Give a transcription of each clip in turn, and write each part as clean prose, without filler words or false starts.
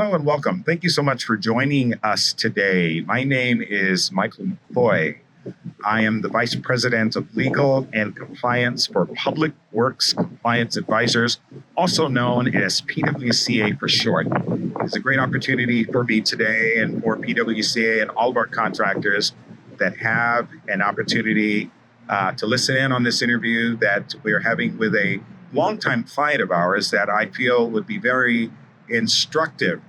Hello and welcome. Thank you so much for joining us today. My name is 𝗧𝗵𝗹𝗶𝗴𝗁. I am the Vice President of Legal and Compliance for Public Works Compliance Advisors, also known as PWCA for short. It's a great opportunity for me today and for PWCA and all of our contractors that have an opportunity to listen in on this interview that we're having with a longtime client of ours that I feel would be very instructive.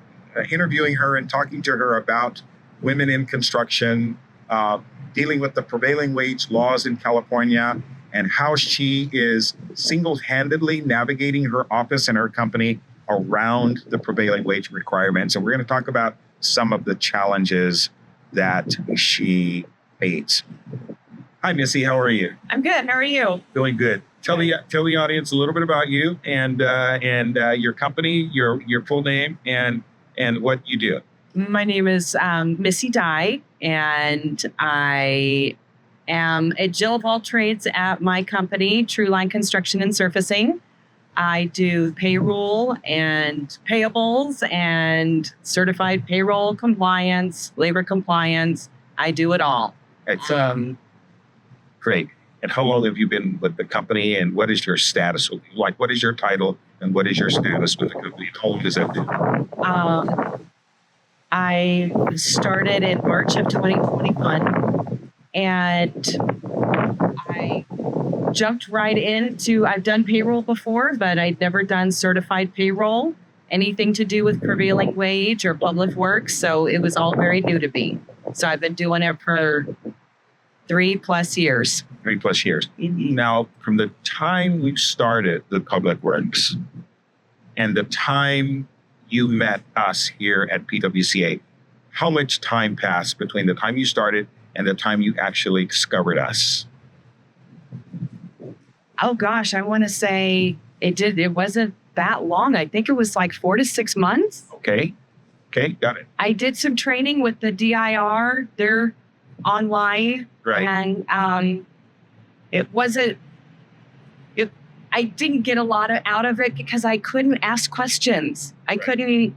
Interviewing her and talking to her about women in construction, dealing with the prevailing wage laws in California, and how she is single-handedly navigating her office and her company around the prevailing wage requirements. And we're going to talk about some of the challenges that she meets. Hi, Missy. How are you? I'm good. How are you? Doing good. Tell the audience a little bit about you and your company, your full name, and what you do. My name is Missie Dye, and I am a Jill of all trades at my company, True Line Construction and Surfacing. I do payroll and payables and certified payroll compliance, labor compliance. I do it all. It's great. And how long have you been with the company, and what is your status? Like, what is your title and what is your status with the company? How long does that do? I started in March of 2021, and I jumped right into, I've done payroll before, but I'd never done certified payroll, anything to do with prevailing wage or public works. So it was all very new to me. So I've been doing it for 3+ years. 3+ years. Now, from the time we started the public works and the time you met us here at PWCA, how much time passed between the time you started and the time you actually discovered us? Oh gosh, I want to say it wasn't that long. I think it was like 4 to 6 months. Okay, got it. I did some training with the DIR. They're online. Right. And I didn't get a lot out of it because I couldn't ask questions. I couldn't,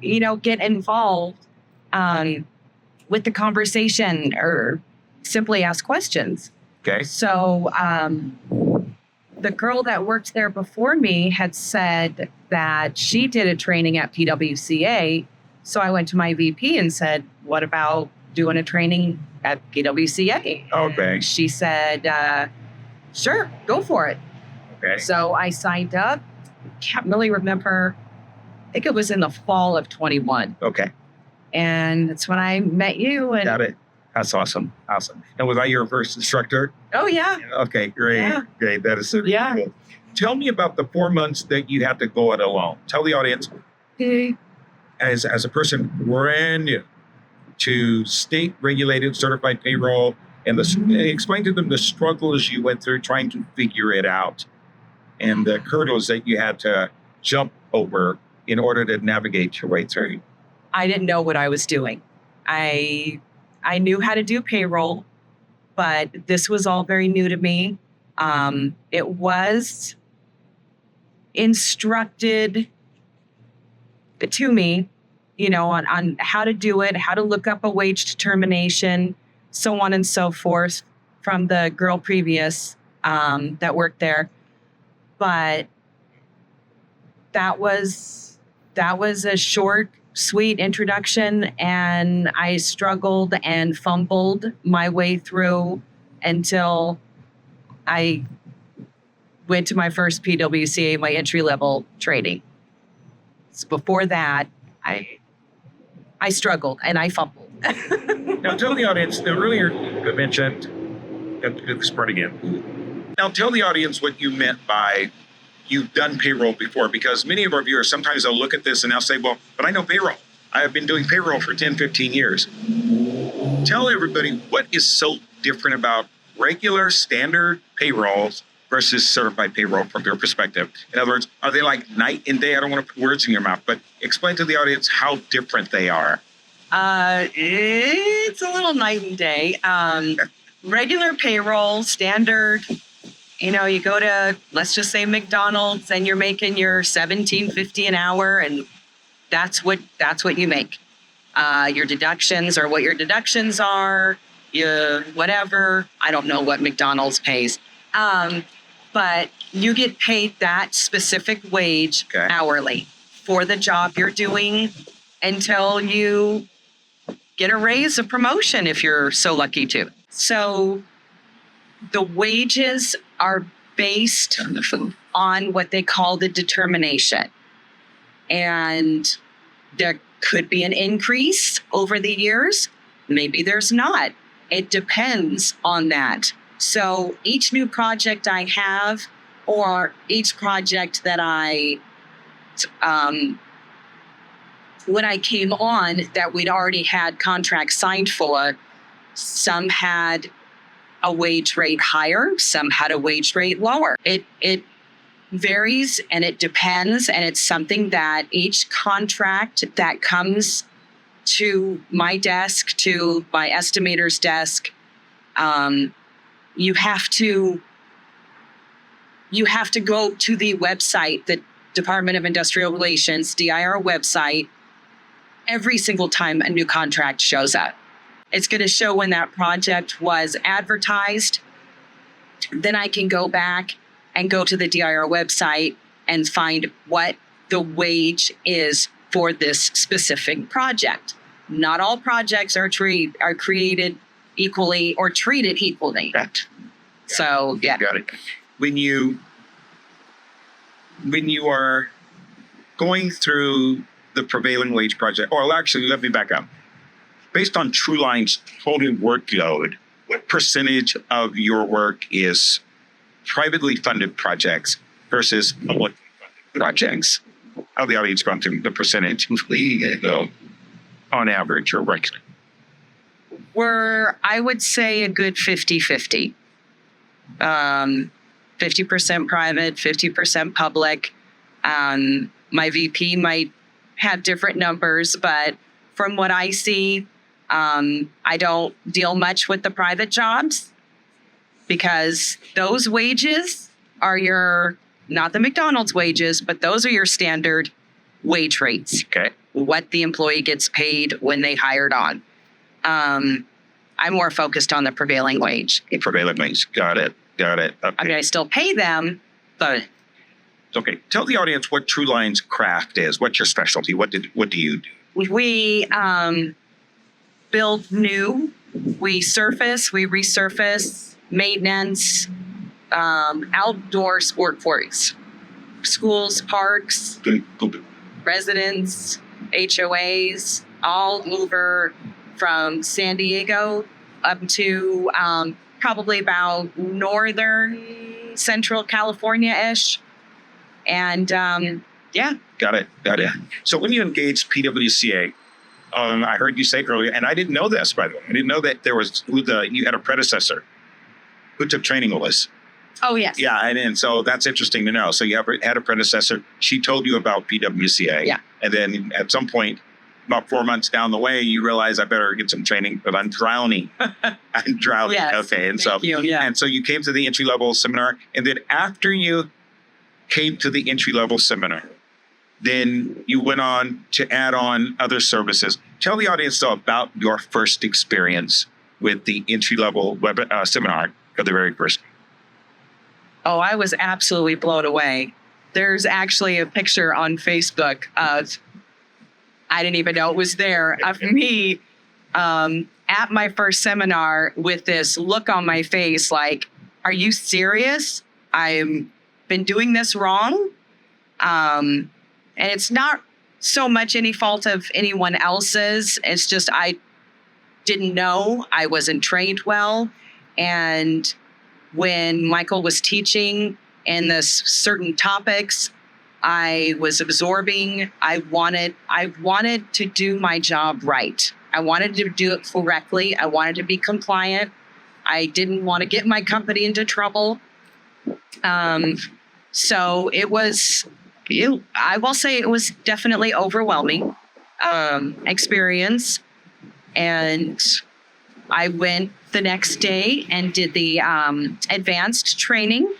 get involved with the conversation or simply ask questions. Okay. So the girl that worked there before me had said that she did a training at PWCA. So I went to my VP and said, what about doing a training at PWCA? Okay. And she said, sure, go for it. Okay. So I signed up. Can't really remember. I think it was in the fall of 21. Okay. And that's when I met you. And got it. That's awesome. Awesome. And was I your first instructor? Oh, yeah. Okay, great. Yeah. Great. That is super Yeah. cool. Tell me about the 4 months that you had to go it alone. Tell the audience, as a person brand new to state-regulated certified payroll, and explain to them the struggles you went through trying to figure it out and the hurdles that you had to jump over in order to navigate your way through. I didn't know what I was doing. I knew how to do payroll, but this was all very new to me. It was instructed to me, on how to do it, how to look up a wage determination, so on and so forth, from the girl previous that worked there. But that was a short, sweet introduction, and I struggled and fumbled my way through until I went to my first PWCA, my entry-level training. So before that, I struggled and I fumbled. Now tell the audience, earlier you mentioned, this part again. Now tell the audience what you meant by you've done payroll before, because many of our viewers, sometimes they'll look at this and they'll say, well, but I know payroll. I have been doing payroll for 10, 15 years. Tell everybody what is so different about regular standard payrolls versus certified payroll from your perspective. In other words, are they like night and day? I don't want to put words in your mouth, but explain to the audience how different they are. It's a little night and day. Regular payroll, standard, you go to, let's just say McDonald's, and you're making your $17.50 an hour, and that's what you make. Your deductions are what your deductions are. Whatever. I don't know what McDonald's pays. But you get paid that specific wage hourly for the job you're doing until you get a raise, a promotion, if you're so lucky to. So the wages are based on what they call the determination. And there could be an increase over the years. Maybe there's not. It depends on that. So each new project I have, or each project that when I came on that we'd already had contracts signed for, some had a wage rate higher, some had a wage rate lower. It varies and it depends, and it's something that each contract that comes to my desk, to my estimator's desk, you have to go to the website, the Department of Industrial Relations, DIR website, every single time a new contract shows up. It's going to show when that project was advertised. Then I can go back and go to the DIR website and find what the wage is for this specific project. Not all projects are created equally or treated equally. Right. So, yeah. Got it. When you are going through the prevailing wage project, or actually, let me back up. Based on TrueLine's total workload, what percentage of your work is privately funded projects versus public funded projects? How the audience gone through the percentage on average or regularly? I would say a good 50-50. 50% private, 50% public. My VP might have different numbers, but from what I see, I don't deal much with the private jobs because those wages are not the McDonald's wages, but those are your standard wage rates. Okay. What the employee gets paid when they hired on. I'm more focused on the prevailing wage. Prevailing wage. Got it. Okay. I mean, I still pay them, but... Okay. Tell the audience what TrueLine's craft is. What's your specialty? What do you do? We build new. We surface, we resurface, maintenance, outdoor sport quarries. Schools, parks, residents, HOAs, all over from San Diego up to probably about northern central California-ish. And yeah. Got it. So when you engaged PWCA, I heard you say earlier, and I didn't know this, by the way. I didn't know that you had a predecessor who took training with us. Oh, yes. Yeah, and so that's interesting to know. So you had a predecessor. She told you about PWCA. Yeah. And then at some point, about 4 months down the way, you realize I better get some training, but I'm drowning. Yes. Okay. And Thank you. Yeah. And so you came to the entry-level seminar. And then after you came to the entry-level seminar, then you went on to add on other services. Tell the audience, though, about your first experience with the entry-level seminar for the very first time. Oh, I was absolutely blown away. There's actually a picture on Facebook of, I didn't even know it was there, of me at my first seminar with this look on my face like, are you serious? I've been doing this wrong? And it's not so much any fault of anyone else's. It's just I didn't know. I wasn't trained well. And when Michael was teaching in this certain topics, I was absorbing. I wanted to do my job right. I wanted to do it correctly. I wanted to be compliant. I didn't want to get my company into trouble. So it was, I will say it was definitely overwhelming experience. And I went the next day and did the advanced training,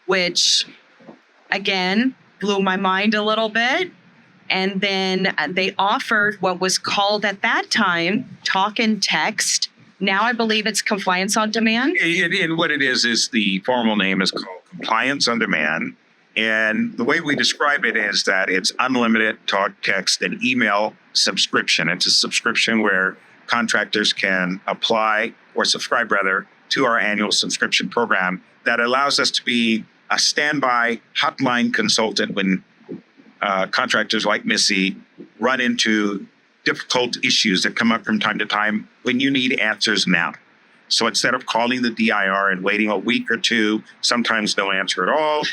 which again blew my mind a little bit. And then they offered what was called at that time talk and text. Now I believe it's compliance on demand. And what it is the formal name is called Compliance on Demand. And the way we describe it is that it's unlimited talk, text, and email subscription. It's a subscription where contractors can apply or subscribe rather to our annual subscription program that allows us to be a standby hotline consultant when contractors like Missy run into difficult issues that come up from time to time when you need answers now. So instead of calling the DIR and waiting a week or two, sometimes no answer at all,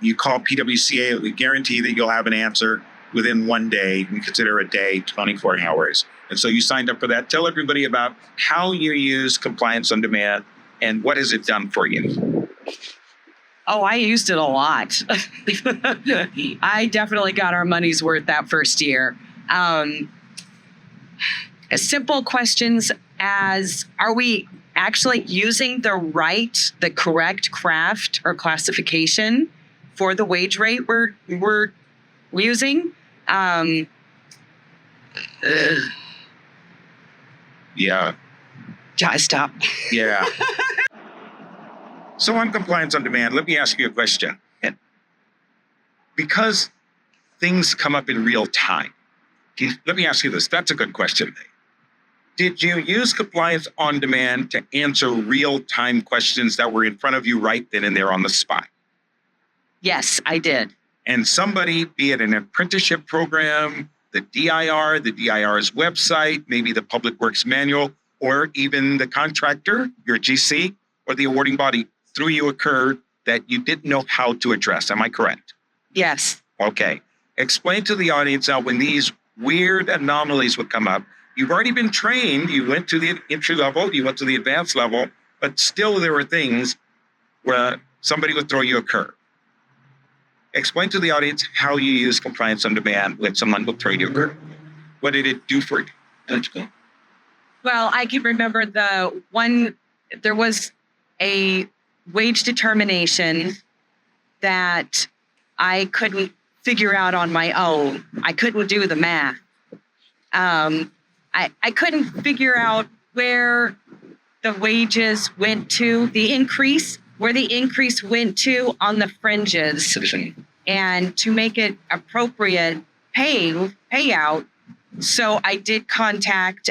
you call PWCA, we guarantee that you'll have an answer within 1 day. We consider a day 24 hours. And so you signed up for that. Tell everybody about how you use Compliance on Demand and what has it done for you? Oh, I used it a lot. I definitely got our money's worth that first year. Simple questions as, are we actually using the correct craft or classification for the wage rate we're using? Yeah. Stop. Yeah. So on Compliance on Demand, let me ask you a question. And because things come up in real time, let me ask you this. That's a good question. Did you use Compliance on Demand to answer real-time questions that were in front of you right then and there on the spot? Yes, I did. And somebody, be it an apprenticeship program, the DIR's website, maybe the Public Works Manual, or even the contractor, your GC, or the awarding body, threw you a curve that you didn't know how to address. Am I correct? Yes. Okay. Explain to the audience now when these weird anomalies would come up. You've already been trained. You went to the entry level, you went to the advanced level, but still there were things where somebody would throw you a curve. Explain to the audience how you use Compliance on Demand when someone will throw you a curve. What did it do for you? Well, I can remember there was a wage determination that I couldn't figure out on my own. I couldn't do the math. I couldn't figure out where the wages went to, where the increase went to on the fringes, and to make it appropriate payout. So I did contact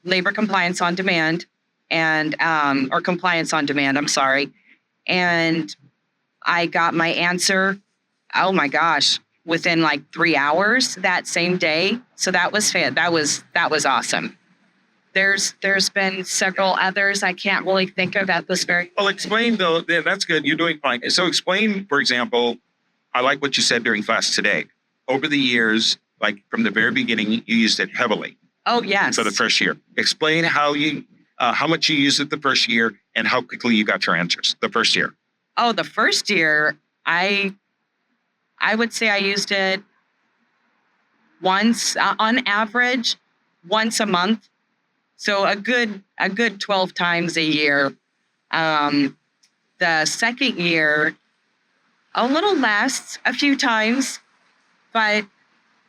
Labor Compliance on Demand or Compliance on Demand, I'm sorry. And I got my answer, oh my gosh, within like 3 hours that same day. So that was that was awesome. There's been several others I can't really think of at this very. Well, explain though. Yeah, that's good. You're doing fine. So explain, for example, I like what you said during class today. Over the years, like from the very beginning, you used it heavily. Oh yes. So the first year, explain how much you used it the first year and how quickly you got your answers the first year. Oh, the first year, I would say I used it once, on average, once a month. So a good 12 times a year. The second year, a little less, a few times, but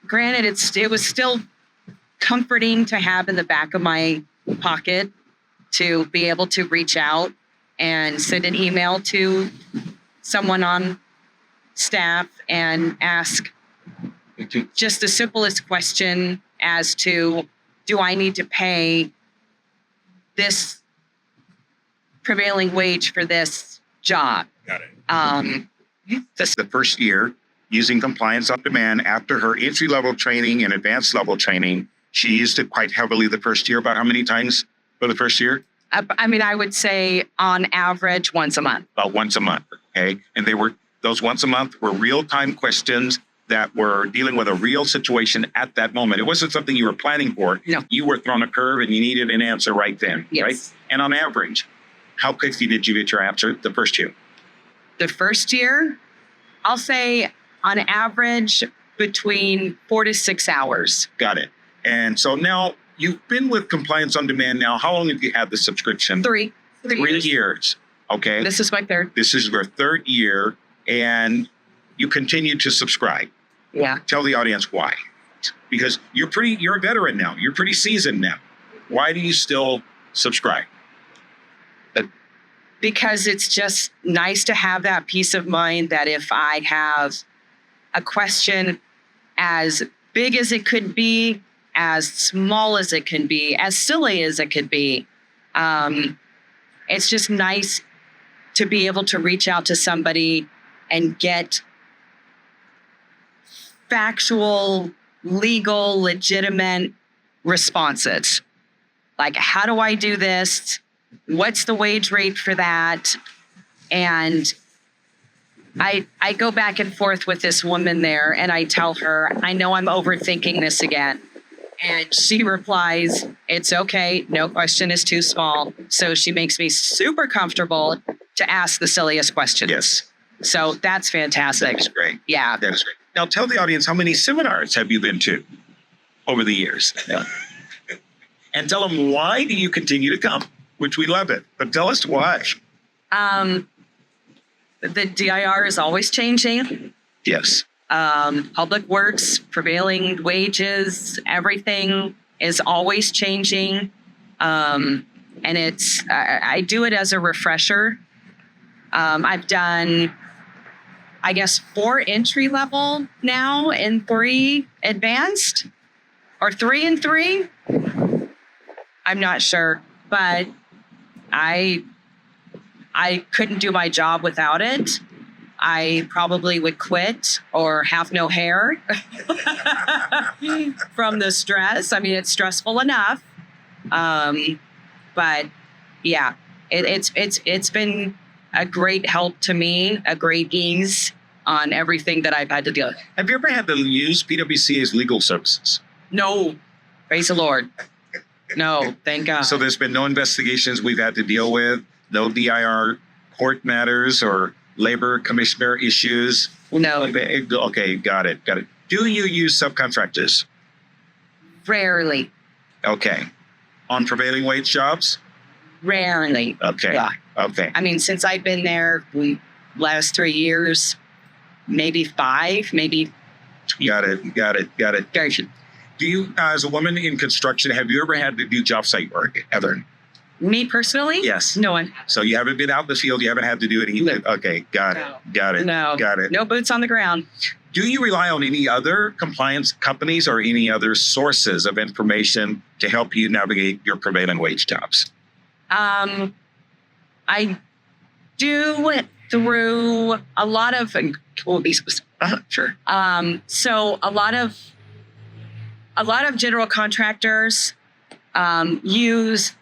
granted, it was still comforting to have in the back of my pocket to be able to reach out and send an email to someone on staff and ask just the simplest question as to, do I need to pay this prevailing wage for this job? Got it. That's the first year using Compliance on Demand. After her entry-level training and advanced level training, she used it quite heavily the first year. About how many times for the first year? I mean, I would say on average once a month. About once a month, okay? And those once a month were real-time questions that were dealing with a real situation at that moment. It wasn't something you were planning for. No. You were thrown a curve and you needed an answer right then, yes. Right? And on average, how quickly did you get your answer the first year? The first year, I'll say on average between 4 to 6 hours. Got it. And so now you've been with Compliance on Demand now. How long have you had the subscription? 3 years. Okay. This is my third. This is your third year, and you continue to subscribe. Yeah. Tell the audience why. Because you're a veteran now. You're pretty seasoned now. Why do you still subscribe? Because it's just nice to have that peace of mind that if I have a question as big as it could be, as small as it can be, as silly as it could be, it's just nice to be able to reach out to somebody and get factual, legal, legitimate responses. Like, how do I do this? What's the wage rate for that? And I go back and forth with this woman there, and I tell her, I know I'm overthinking this again. And she replies, it's okay. No question is too small. So she makes me super comfortable to ask the silliest questions. Yes. So that's fantastic. That's great. Yeah. That is great. Now tell the audience, how many seminars have you been to over the years? And tell them, why do you continue to come? Which we love it. But tell us why. The DIR is always changing. Yes. Public works, prevailing wages, everything is always changing. And it's, I do it as a refresher. I've done, I guess, 4 entry level now and 3 advanced, or 3 and 3. I'm not sure, but I couldn't do my job without it. I probably would quit or have no hair from the stress. I mean, it's stressful enough. But yeah, it's been a great help to me, a great ease on everything that I've had to deal with. Have you ever had to use PWCA's legal services? No, praise the Lord. No, thank God. So there's been no investigations we've had to deal with, no DIR court matters or labor commissioner issues? No. Okay, got it. Do you use subcontractors? Rarely. Okay. On prevailing wage jobs? Rarely. Okay. Yeah. Okay. I mean, since I've been there, last 3 years, maybe 5, maybe. Got it. Very few. Do you, as a woman in construction, have you ever had to do job site work, Heather? Me personally? Yes. No one. So you haven't been out in the field, you haven't had to do it either? No. Okay, got it. No. Got it. No boots on the ground. Do you rely on any other compliance companies or any other sources of information to help you navigate your prevailing wage jobs? I do through a lot of, we'll be specific. Sure. So a lot of general contractors use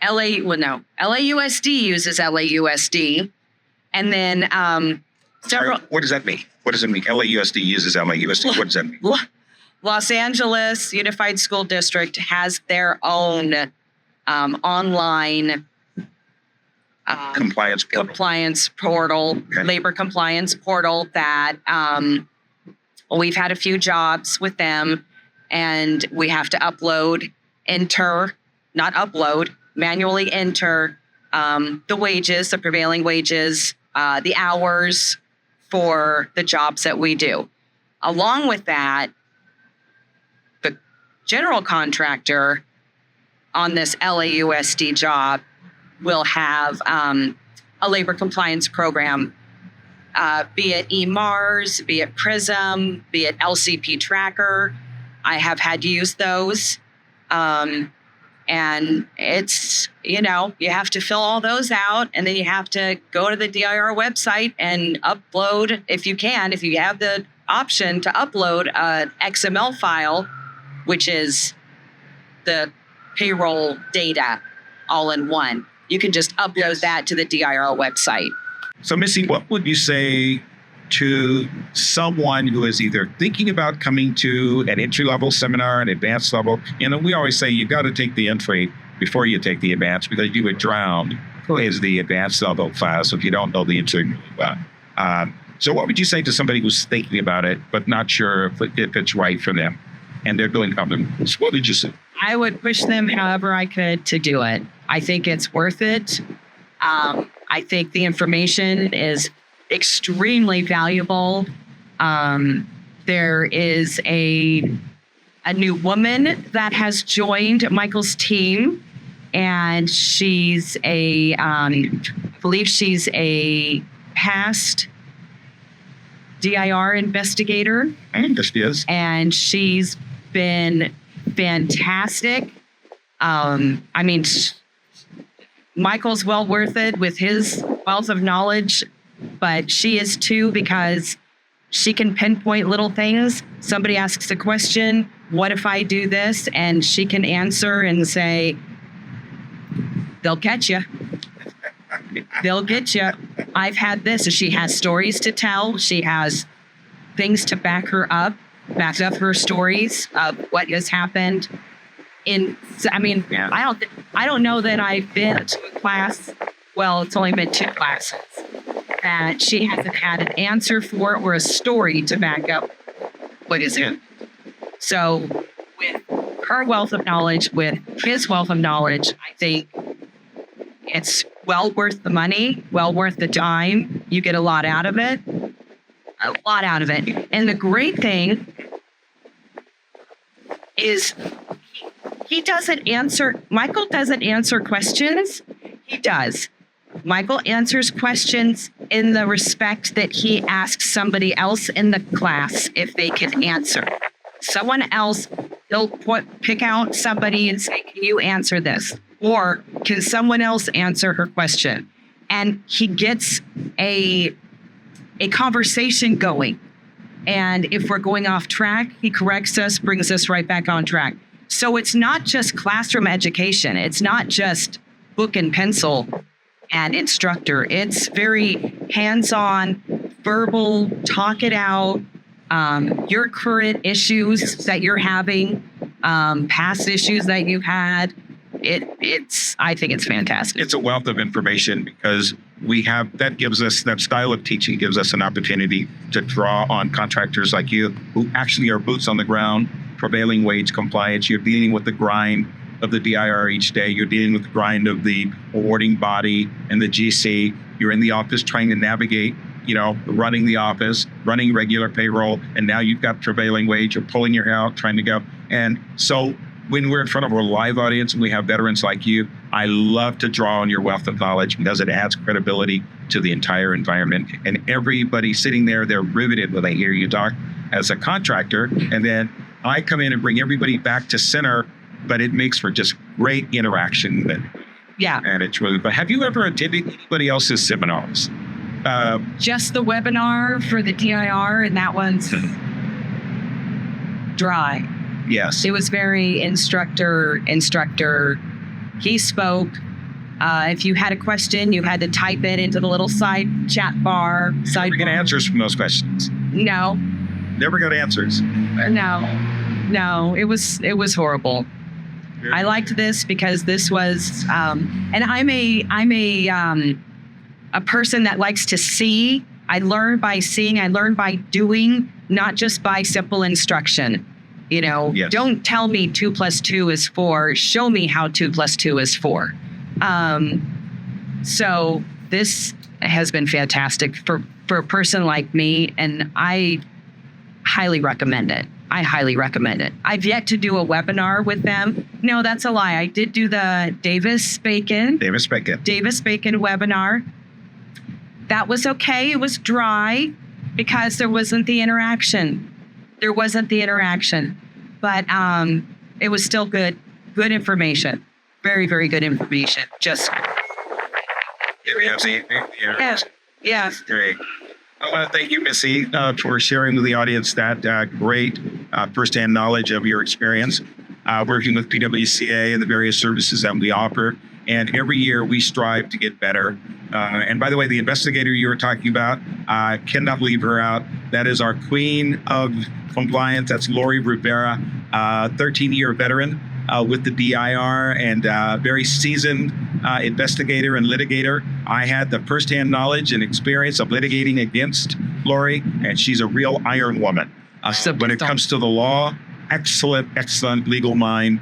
LAUSD uses LAUSD, and then several. What does that mean? What does it mean? LAUSD uses LAUSD. What does that mean? Los Angeles Unified School District has their own online compliance portal. Okay. Labor compliance portal that we've had a few jobs with them, and we have to manually enter the wages, the prevailing wages, the hours for the jobs that we do. Along with that, the general contractor on this LAUSD job will have a labor compliance program, be it emarzz, be it PRISM, be it LCP Tracker. I have had to use those. And it's, you have to fill all those out, and then you have to go to the DIR website and upload, if you have the option to upload an XML file, which is the payroll data all in one. You can just upload that to the DIR website. So, Missy, what would you say to someone who is either thinking about coming to an entry-level seminar, an advanced level? We always say you got to take the entry before you take the advanced, because you would drown is the advanced level class if you don't know the entry really well. So what would you say to somebody who's thinking about it but not sure if it's right for them and they're doing something? What did you say? I would push them however I could to do it. I think it's worth it. I think the information is extremely valuable. There is a new woman that has joined Michael's team, and she's I believe she's a past DIR investigator. And she is. And she's been fantastic. Michael's well worth it with his wealth of knowledge, but she is too, because she can pinpoint little things. Somebody asks a question, what if I do this? And she can answer and say, they'll catch you. They'll get you. I've had this. She has stories to tell. She has things to back up her stories of what has happened. I don't know that I've been to a class. Well, it's only been 2 classes that she hasn't had an answer for or a story to back up what is it. So with her wealth of knowledge, with his wealth of knowledge, I think it's well worth the money, well worth the time. You get a lot out of it. A lot out of it. And the great thing is Michael doesn't answer questions. He does. Michael answers questions in the respect that he asks somebody else in the class if they can answer. Someone else, he'll pick out somebody and say, can you answer this? Or can someone else answer her question? And he gets a conversation going. And if we're going off track, he corrects us, brings us right back on track. So it's not just classroom education. It's not just book and pencil and instructor. It's very hands-on, verbal, talk it out, your current issues that you're having, past issues that you've had. I think it's fantastic. It's a wealth of information, because that style of teaching gives us an opportunity to draw on contractors like you who actually are boots on the ground, prevailing wage compliance. You're dealing with the grind of the DIR each day. You're dealing with the grind of the awarding body and the GC. You're in the office trying to navigate, running the office, running regular payroll, and now you've got prevailing wage. You're pulling your hair out, trying to go. And so when we're in front of a live audience and we have veterans like you, I love to draw on your wealth of knowledge, because it adds credibility to the entire environment. And everybody sitting there, they're riveted when they hear you talk as a contractor. And then I come in and bring everybody back to center, but it makes for just great interaction. Yeah. And it's really, but have you ever attended anybody else's seminars? Just the webinar for the DIR, and that one's dry. Yes. It was very instructor. He spoke. If you had a question, you had to type it into the little side chat bar. Never get answers from those questions. No. Never got answers. No. It was horrible. Yeah. I liked this because this was, and I'm a person that likes to see. I learn by seeing. I learn by doing, not just by simple instruction. Yes. Don't tell me 2 + 2 is 4. Show me how 2 + 2 is 4. So this has been fantastic for a person like me, and I highly recommend it. I've yet to do a webinar with them. No, that's a lie. I did do the Davis-Bacon webinar. That was okay. It was dry because there wasn't the interaction. But it was still good information. Very, very good information. Just. Yeah. Great. I want to thank you, Missy, for sharing with the audience that great firsthand knowledge of your experience working with PWCA and the various services that we offer. And every year we strive to get better. And by the way, the investigator you were talking about, cannot leave her out. That is our queen of compliance. That's 𝗧𝗵𝗹𝗶𝗴𝗁, 13-year veteran with the DIR and very seasoned investigator and litigator. I had the firsthand knowledge and experience of litigating against Lori, and she's a real iron woman. When it comes to the law, excellent legal mind.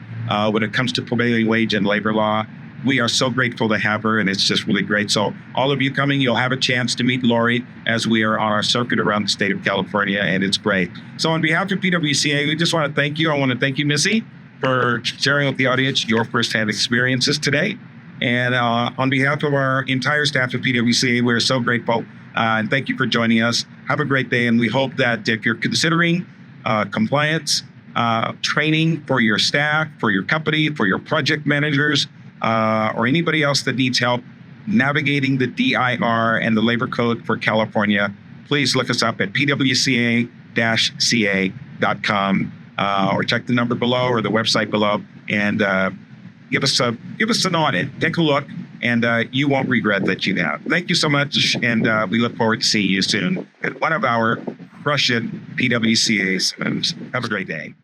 When it comes to prevailing wage and labor law, we are so grateful to have her, and it's just really great. So all of you coming, you'll have a chance to meet Lori as we are on our circuit around the state of California, and it's great. So on behalf of PWCA, we just want to thank you. I want to thank you, Missy, for sharing with the audience your firsthand experiences today. And on behalf of our entire staff at PWCA, we're so grateful. And thank you for joining us. Have a great day. And we hope that if you're considering compliance training for your staff, for your company, for your project managers, or anybody else that needs help navigating the DIR and the labor code for California, please look us up at pwca-ca.com or check the number below or the website below, and give us an audit. Take a look, and you won't regret that you have. Thank you so much, and we look forward to seeing you soon at one of our Russian PWCA. Have a great day.